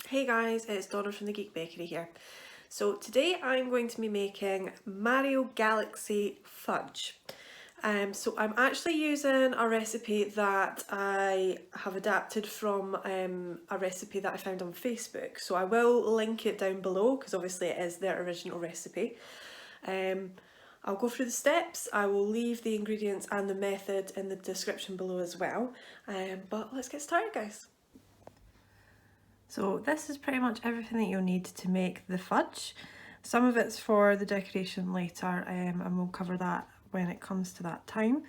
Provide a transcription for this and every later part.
Hey guys, it's Donna from the Geek Bakery here. So today I'm going to be making Mario Galaxy Fudge. So I'm actually using a recipe that I have adapted from a recipe that I found on Facebook. So I will link it down below because obviously it is their original recipe. I'll go through the steps, I will leave the ingredients and the method in the description below as well. But let's get started, guys. So this is pretty much everything that you'll need to make the fudge. Some of it's for the decoration later, and we'll cover that when it comes to that time.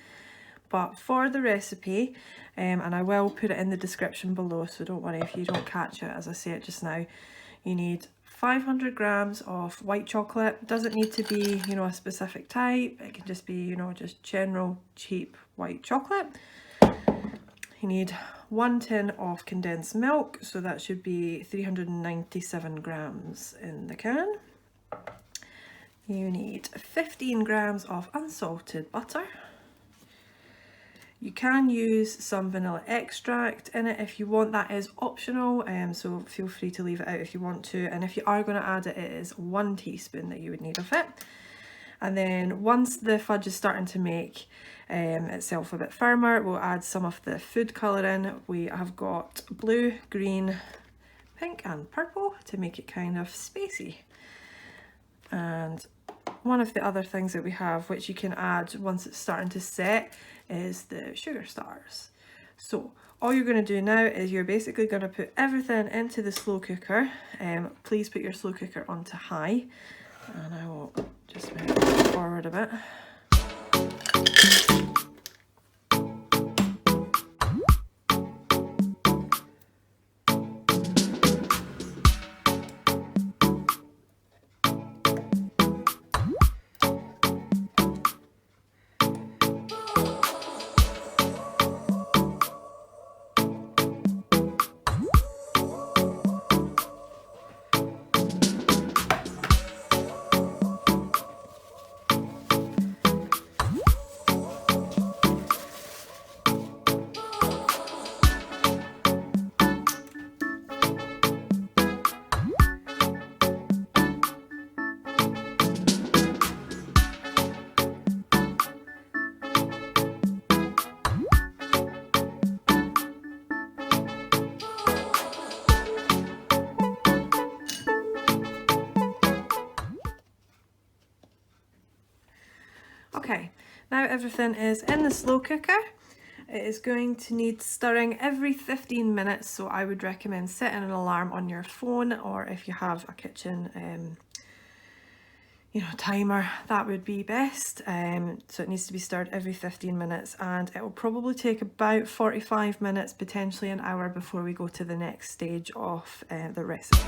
But for the recipe, and I will put it in the description below, so don't worry if you don't catch it as I say it just now, you need 500 grams of white chocolate. Doesn't need to be, you know, a specific type. It can just be, you know, just general cheap white chocolate. You need 1 tin of condensed milk, so that should be 397 grams in the can. You need 15 grams of unsalted butter. You can use some vanilla extract in it if you want, that is optional, so feel free to leave it out if you want to, and if you are going to add it, it is 1 teaspoon that you would need of it. And then once the fudge is starting to make itself a bit firmer, we'll add some of the food colouring. We have got blue, green, pink and purple to make it kind of spacey. And one of the other things that we have, which you can add once it's starting to set, is the sugar stars. So all you're going to do now is you're basically going to put everything into the slow cooker. Please put your slow cooker onto high, and I will just move it forward a bit. Okay, now everything is in the slow cooker. It is going to need stirring every 15 minutes, so I would recommend setting an alarm on your phone, or if you have a kitchen you know, timer, that would be best. So it needs to be stirred every 15 minutes, and it will probably take about 45 minutes, potentially an hour, before we go to the next stage of the recipe.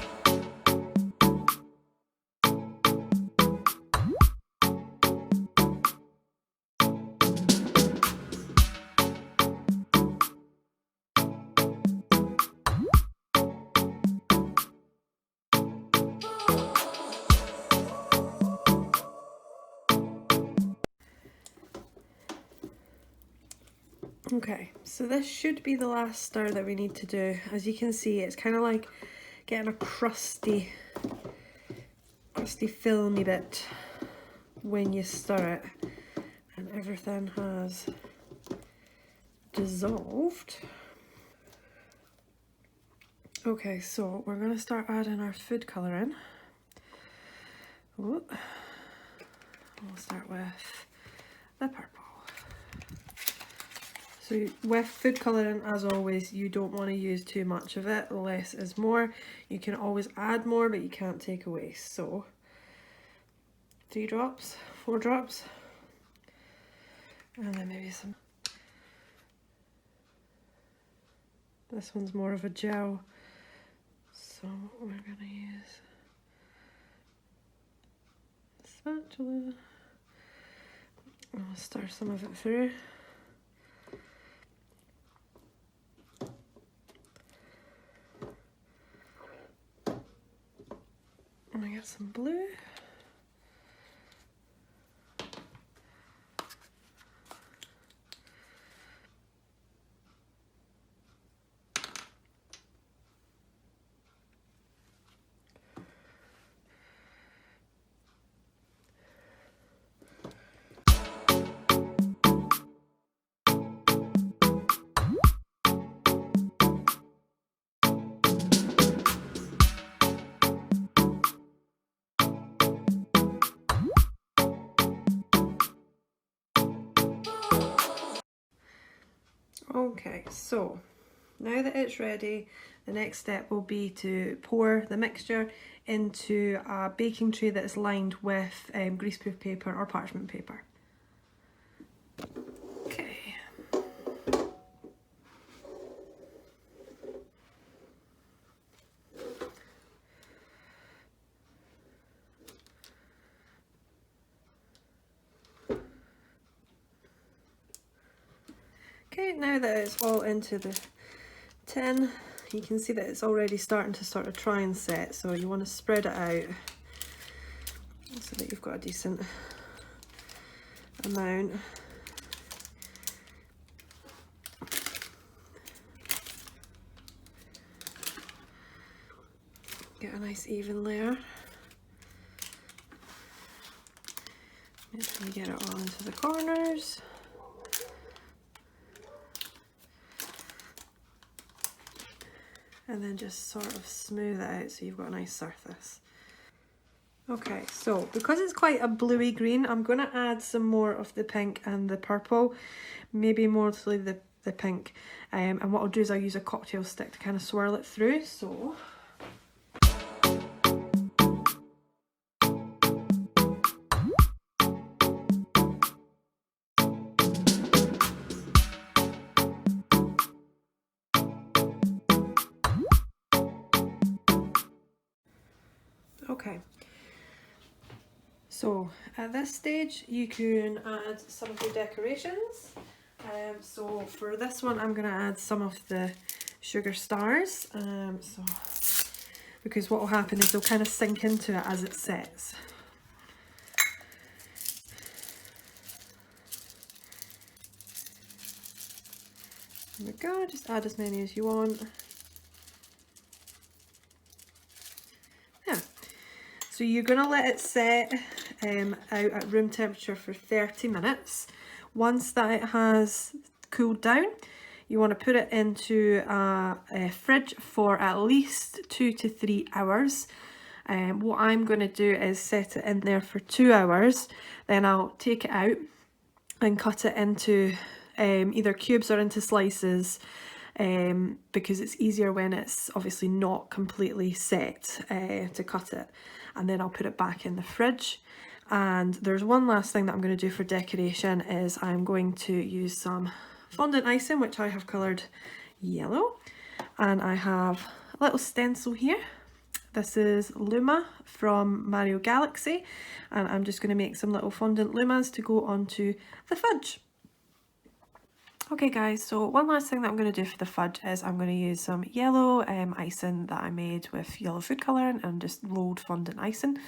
Okay, so this should be the last stir that we need to do. As you can see, it's kind of like getting a crusty filmy bit when you stir it, and everything has dissolved. Okay, so we're going to start adding our food colouring. We'll start with the purple. So with food colouring, as always, you don't want to use too much of it. Less is more. You can always add more, but you can't take away. So 3 drops, 4 drops, and then maybe some. This one's more of a gel, so we're going to use a spatula. I'll stir some of it through. And I get some blue. Okay, so now that it's ready, the next step will be to pour the mixture into a baking tray that is lined with greaseproof paper or parchment paper. Okay. Okay, now that it's all into the tin, you can see that it's already starting to sort of try and set, so you want to spread it out so that you've got a decent amount. Get a nice even layer. Make sure you get it all into the corners. And then just sort of smooth it out so you've got a nice surface. Okay, so because it's quite a bluey green, I'm going to add some more of the pink and the purple, maybe mostly the pink. And what I'll do is I'll use a cocktail stick to kind of swirl it through. So okay. So at this stage you can add some of your decorations. So for this one I'm going to add some of the sugar stars. Because what will happen is they'll kind of sink into it as it sets. There we go, just add as many as you want. Yeah. So you're going to let it set out at room temperature for 30 minutes. Once that it has cooled down, you want to put it into a fridge for at least 2 to 3 hours. What I'm going to do is set it in there for 2 hours, then I'll take it out and cut it into either cubes or into slices, because it's easier when it's obviously not completely set to cut it. And then I'll put it back in the fridge. And there's one last thing that I'm going to do for decoration is I'm going to use some fondant icing, which I have coloured yellow. And I have a little stencil here. This is Luma from Mario Galaxy. And I'm just going to make some little fondant Lumas to go onto the fudge. Okay guys, so one last thing that I'm going to do for the fudge is I'm going to use some yellow icing that I made with yellow food colouring and just rolled fondant icing.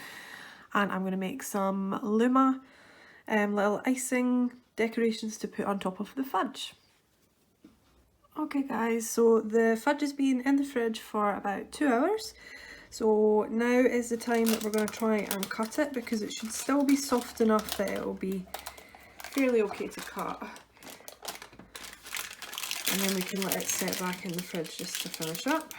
And I'm going to make some Luma little icing decorations to put on top of the fudge. Okay guys, so the fudge has been in the fridge for about 2 hours. So now is the time that we're going to try and cut it, because it should still be soft enough that it will be fairly okay to cut. And then we can let it set back in the fridge just to finish up.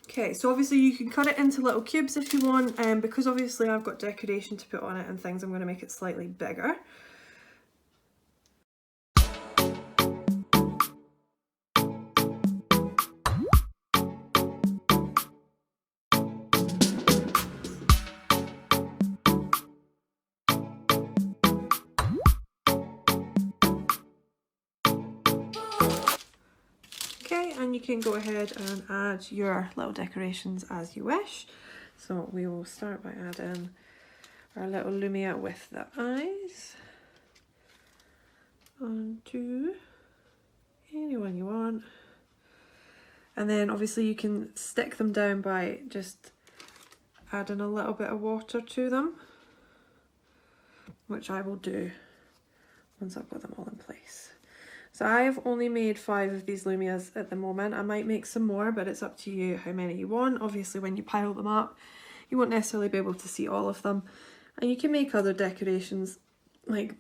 Okay, so obviously you can cut it into little cubes if you want, and because obviously I've got decoration to put on it and things, I'm going to make it slightly bigger. Okay, and you can go ahead and add your little decorations as you wish. So we will start by adding our little Lumia with the eyes onto anyone you want. And then obviously you can stick them down by just adding a little bit of water to them, which I will do once I've got them all in place. So I've only made 5 of these Lumias at the moment. I might make some more, but it's up to you how many you want. Obviously when you pile them up, you won't necessarily be able to see all of them. And you can make other decorations like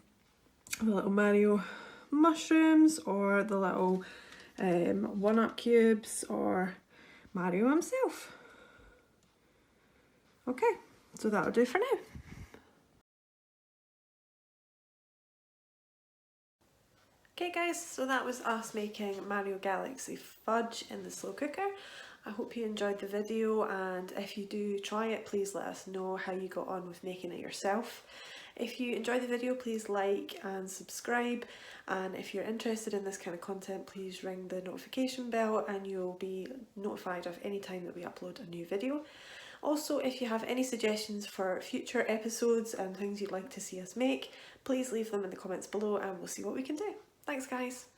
the little Mario mushrooms or the little 1-up cubes or Mario himself. Okay, so that'll do for now. Okay guys, so that was us making Mario Galaxy Fudge in the slow cooker. I hope you enjoyed the video, and if you do try it, please let us know how you got on with making it yourself. If you enjoyed the video, please like and subscribe, and if you're interested in this kind of content, please ring the notification bell and you'll be notified of any time that we upload a new video. Also, if you have any suggestions for future episodes and things you'd like to see us make, please leave them in the comments below and we'll see what we can do. Thanks guys!